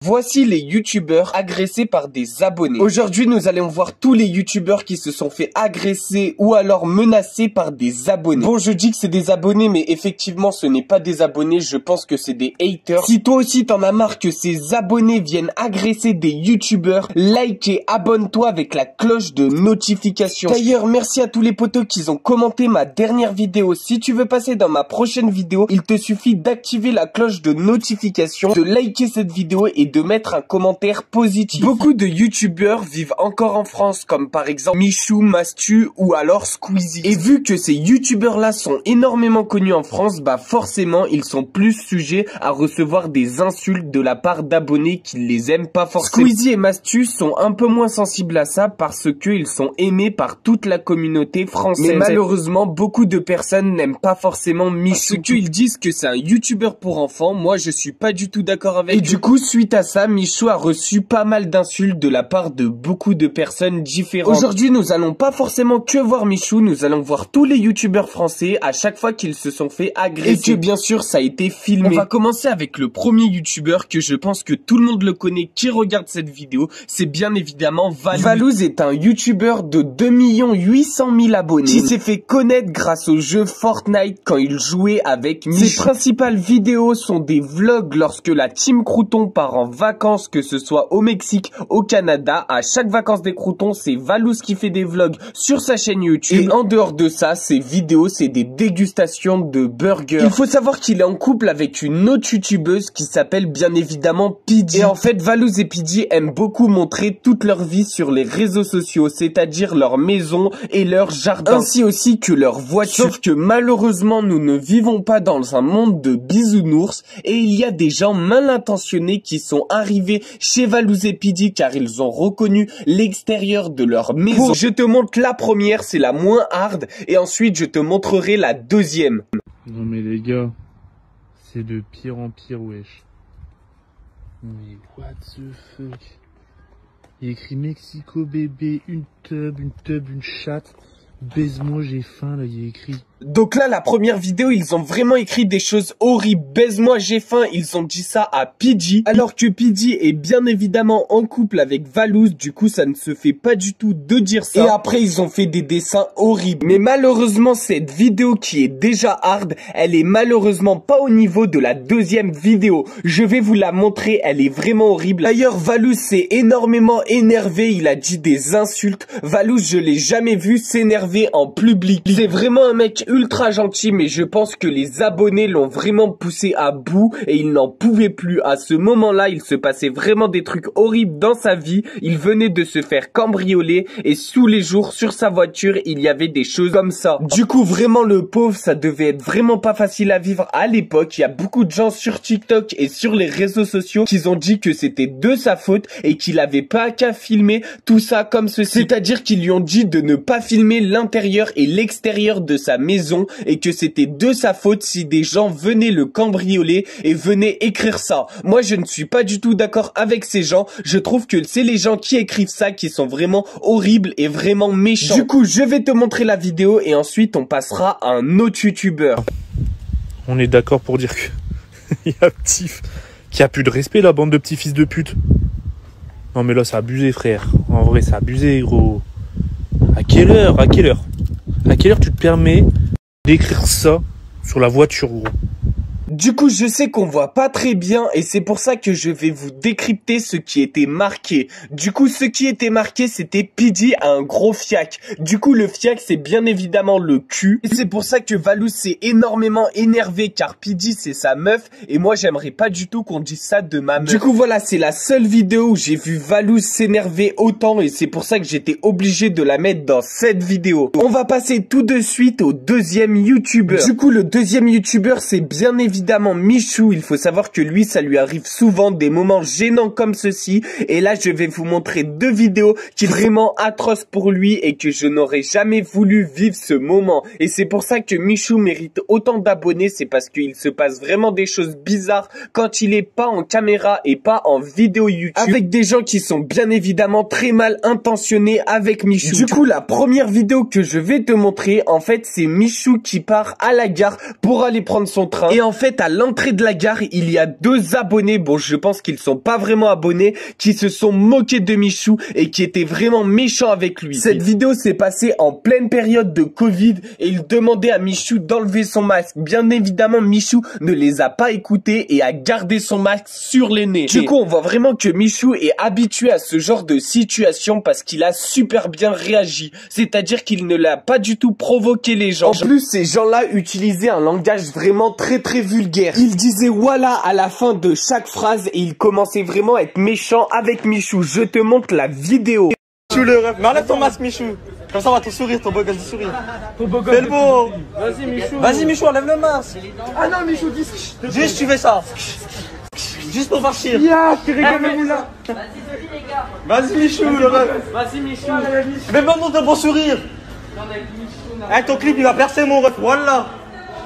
Voici les youtubeurs agressés par des abonnés. Aujourd'hui, nous allons voir tous les youtubeurs qui se sont fait agresser ou alors menacés par des abonnés. Bon, je dis que c'est des abonnés, mais effectivement, ce n'est pas des abonnés. Je pense que c'est des haters. Si toi aussi t'en as marre que ces abonnés viennent agresser des youtubeurs, like et abonne-toi avec la cloche de notification. D'ailleurs, merci à tous les potos qui ont commenté ma dernière vidéo. Si tu veux passer dans ma prochaine vidéo, il te suffit d'activer la cloche de notification, de liker cette vidéo et de mettre un commentaire positif. Beaucoup de youtubeurs vivent encore en France, comme par exemple Michou, Mastu ou alors Squeezie. Et vu que ces youtubeurs là sont énormément connus en France, bah forcément ils sont plus sujets à recevoir des insultes de la part d'abonnés qui les aiment pas forcément. Squeezie et Mastu sont un peu moins sensibles à ça parce que ils sont aimés par toute la communauté française. Mais malheureusement, beaucoup de personnes n'aiment pas forcément Michou. Parce qu'ils disent que c'est un youtubeur pour enfants. Moi, je suis pas du tout d'accord avec eux. Et du coup, suite à ça, Michou a reçu pas mal d'insultes de la part de beaucoup de personnes différentes. Aujourd'hui, nous allons pas forcément que voir Michou, nous allons voir tous les youtubeurs français à chaque fois qu'ils se sont fait agresser. Et que bien sûr, ça a été filmé. On va commencer avec le premier youtubeur que je pense que tout le monde le connaît qui regarde cette vidéo. C'est bien évidemment Valouz. Valouz est un youtubeur de 2 800 000 abonnés qui s'est fait connaître grâce au jeu Fortnite quand il jouait avec Michou. Ses principales vidéos sont des vlogs lorsque la team Crouton part en vacances, que ce soit au Mexique, au Canada. À chaque vacances des Croutons, c'est Valouz qui fait des vlogs sur sa chaîne YouTube. Et en dehors de ça, ses vidéos, c'est des dégustations de burgers. Il faut savoir qu'il est en couple avec une autre youtubeuse qui s'appelle bien évidemment Pidgey. Et en fait, Valouz et Pidgey aiment beaucoup montrer toute leur vie sur les réseaux sociaux, c'est-à-dire leur maison et leur jardin, ainsi aussi que leur voiture. Sauf que malheureusement, nous ne vivons pas dans un monde de bisounours et il y a des gens mal intentionnés qui sont arrivés chez Valouz et Pidgey car ils ont reconnu l'extérieur de leur maison. Je te montre la première, c'est la moins hard, et ensuite je te montrerai la deuxième. Non mais les gars, c'est de pire en pire, wesh. Mais what the fuck? Il y a écrit Mexico bébé, une tub, une chatte. Baise-moi, j'ai faim, là, il y a écrit. Donc là, la première vidéo, ils ont vraiment écrit des choses horribles. Baise-moi, j'ai faim. Ils ont dit ça à Pidgey. Alors que Pidgey est bien évidemment en couple avec Valouz. Du coup, ça ne se fait pas du tout de dire ça. Et après, ils ont fait des dessins horribles. Mais malheureusement, cette vidéo qui est déjà hard, elle est malheureusement pas au niveau de la deuxième vidéo. Je vais vous la montrer. Elle est vraiment horrible. D'ailleurs, Valouz s'est énormément énervé. Il a dit des insultes. Valouz, je l'ai jamais vu s'énerver en public. C'est vraiment un mec ultra gentil, mais je pense que les abonnés l'ont vraiment poussé à bout et il n'en pouvait plus. À ce moment-là, il se passait vraiment des trucs horribles dans sa vie. Il venait de se faire cambrioler et tous les jours sur sa voiture, il y avait des choses comme ça. Du coup, vraiment le pauvre, ça devait être vraiment pas facile à vivre à l'époque. Il y a beaucoup de gens sur TikTok et sur les réseaux sociaux qui ont dit que c'était de sa faute et qu'il avait pas qu'à filmer tout ça comme ceci. C'est-à-dire qu'ils lui ont dit de ne pas filmer l'intérieur et l'extérieur de sa maison et que c'était de sa faute si des gens venaient le cambrioler et venaient écrire ça. Moi, je ne suis pas du tout d'accord avec ces gens. Je trouve que c'est les gens qui écrivent ça qui sont vraiment horribles et vraiment méchants. Du coup, je vais te montrer la vidéo et ensuite on passera à un autre youtubeur. On est d'accord pour dire que il y a Ptif qui a plus de respect, la bande de petits fils de pute. Non mais là, c'est abusé, frère. En vrai, c'est abusé, gros. À quelle heure tu te permets d'écrire ça sur la voiture, gros? Du coup, je sais qu'on voit pas très bien et c'est pour ça que je vais vous décrypter ce qui était marqué. Du coup, ce qui était marqué, c'était Pidgey a un gros fiac. Du coup, le fiac, c'est bien évidemment le cul. Et c'est pour ça que Valouz s'est énormément énervé car Pidgey, c'est sa meuf et moi, j'aimerais pas du tout qu'on dise ça de ma meuf. Du coup, voilà, c'est la seule vidéo où j'ai vu Valouz s'énerver autant et c'est pour ça que j'étais obligé de la mettre dans cette vidéo. On va passer tout de suite au deuxième youtubeur. Du coup, le deuxième youtubeur, c'est bien évidemment Michou. Il faut savoir que lui, ça lui arrive souvent des moments gênants comme ceci. Et là, je vais vous montrer deux vidéos qui sont vraiment atroces pour lui et que je n'aurais jamais voulu vivre ce moment. Et c'est pour ça que Michou mérite autant d'abonnés. C'est parce qu'il se passe vraiment des choses bizarres quand il est pas en caméra et pas en vidéo YouTube. Avec des gens qui sont bien évidemment très mal intentionnés avec Michou. Du coup, la première vidéo que je vais te montrer, en fait, c'est Michou qui part à la gare pour aller prendre son train. Et en fait, fait, à l'entrée de la gare, il y a 2 abonnés, bon, je pense qu'ils sont pas vraiment abonnés, qui se sont moqués de Michou et qui étaient vraiment méchants avec lui. Cette vidéo s'est passée en pleine période de Covid et ils demandaient à Michou d'enlever son masque. Bien évidemment, Michou ne les a pas écoutés et a gardé son masque sur les nez. Du coup, on voit vraiment que Michou est habitué à ce genre de situation parce qu'il a super bien réagi. C'est-à-dire qu'il ne l'a pas du tout provoqué les gens. En plus, ces gens-là utilisaient un langage vraiment très vulgaire. Ils disaient voilà à la fin de chaque phrase et ils commençaient vraiment à être méchants avec Michou. Je te montre la vidéo. Michou le ref. Mais enlève ton masque, Michou. Comme ça, on va ton sourire, ton beau gosse du sourire. Fais le beau. Vas-y, Michou. Vas-y, Michou, enlève le masque. Ah non, Michou, dis. Juste, tu fais ça. Juste pour farcir. Tu rigoles, le moulin. Vas-y, Michou, le ref. Vas-y, Michou. Mais maintenant, ton beau sourire. Eh, ton clip, il va percer, mon ref. Voilà.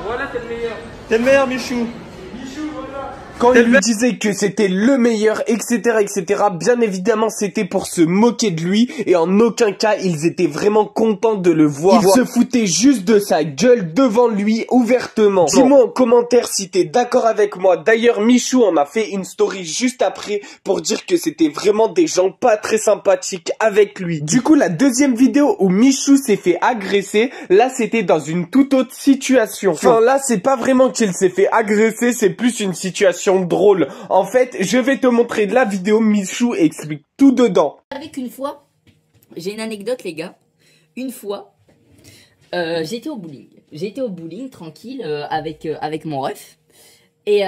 Voilà, t'es le meilleur. T'es le meilleur, Michou. Quand il lui disait que c'était le meilleur, etc., bien évidemment, c'était pour se moquer de lui et en aucun cas, ils étaient vraiment contents de le voir. Ils se foutaient juste de sa gueule devant lui, ouvertement. Dis-moi en commentaire si t'es d'accord avec moi. D'ailleurs, Michou en a fait une story juste après pour dire que c'était vraiment des gens pas très sympathiques avec lui. Du coup, la deuxième vidéo où Michou s'est fait agresser, là, c'était dans une toute autre situation. Enfin, là, c'est pas vraiment qu'il s'est fait agresser, c'est plus une situation drôle. En fait, je vais te montrer la vidéo, Michou explique tout dedans. Avec une fois, j'ai une anecdote les gars. Une fois, j'étais au bowling. J'étais au bowling tranquille avec mon ref. Et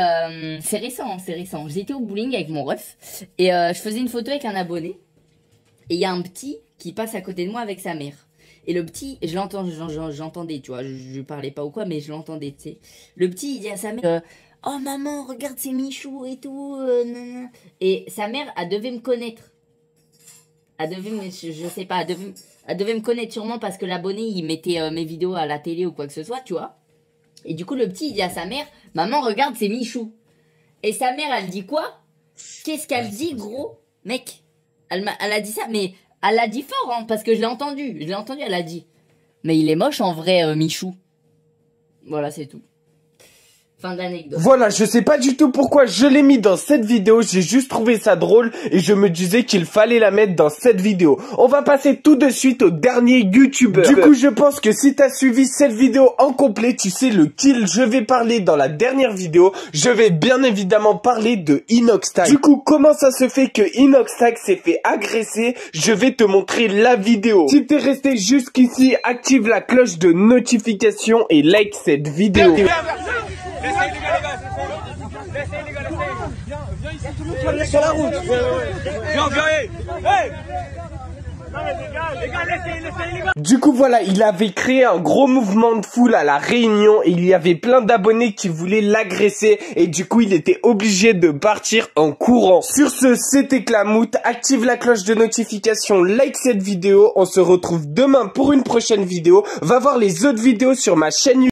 c'est récent, c'est récent. J'étais au bowling avec mon ref et je faisais une photo avec un abonné. Et il y a un petit qui passe à côté de moi avec sa mère. Et le petit, j'entendais, tu vois, je parlais pas ou quoi, mais je l'entendais, tu sais. Le petit, il dit à sa mère... oh maman, regarde c'est Michou et tout. Et sa mère, elle devait me connaître. Elle devait me, je sais pas, elle devait me connaître sûrement parce que l'abonné, il mettait mes vidéos à la télé ou quoi que ce soit, tu vois. Et du coup, le petit, il dit à sa mère, maman, regarde c'est Michou. Et sa mère, elle dit quoi? Qu'est-ce qu'elle dit, gros? Mec, elle a dit ça, mais elle l'a dit fort, hein, parce que je l'ai entendu, elle a dit. Mais il est moche en vrai, Michou. Voilà, c'est tout. Fin d'anecdote. Voilà, je sais pas du tout pourquoi je l'ai mis dans cette vidéo, j'ai juste trouvé ça drôle et je me disais qu'il fallait la mettre dans cette vidéo. On va passer tout de suite au dernier youtubeur. Du coup, je pense que si t'as suivi cette vidéo en complet, tu sais lequel je vais parler dans la dernière vidéo. Je vais bien évidemment parler de Inoxtag. Du coup, comment ça se fait que Inoxtag s'est fait agresser? Je vais te montrer la vidéo. Si t'es resté jusqu'ici, active la cloche de notification et like cette vidéo. Viens sur la route. Viens, hey. Du coup voilà, il avait créé un gros mouvement de foule à la Réunion et il y avait plein d'abonnés qui voulaient l'agresser et du coup il était obligé de partir en courant. Sur ce, c'était Clamout, active la cloche de notification, like cette vidéo, on se retrouve demain pour une prochaine vidéo, va voir les autres vidéos sur ma chaîne YouTube.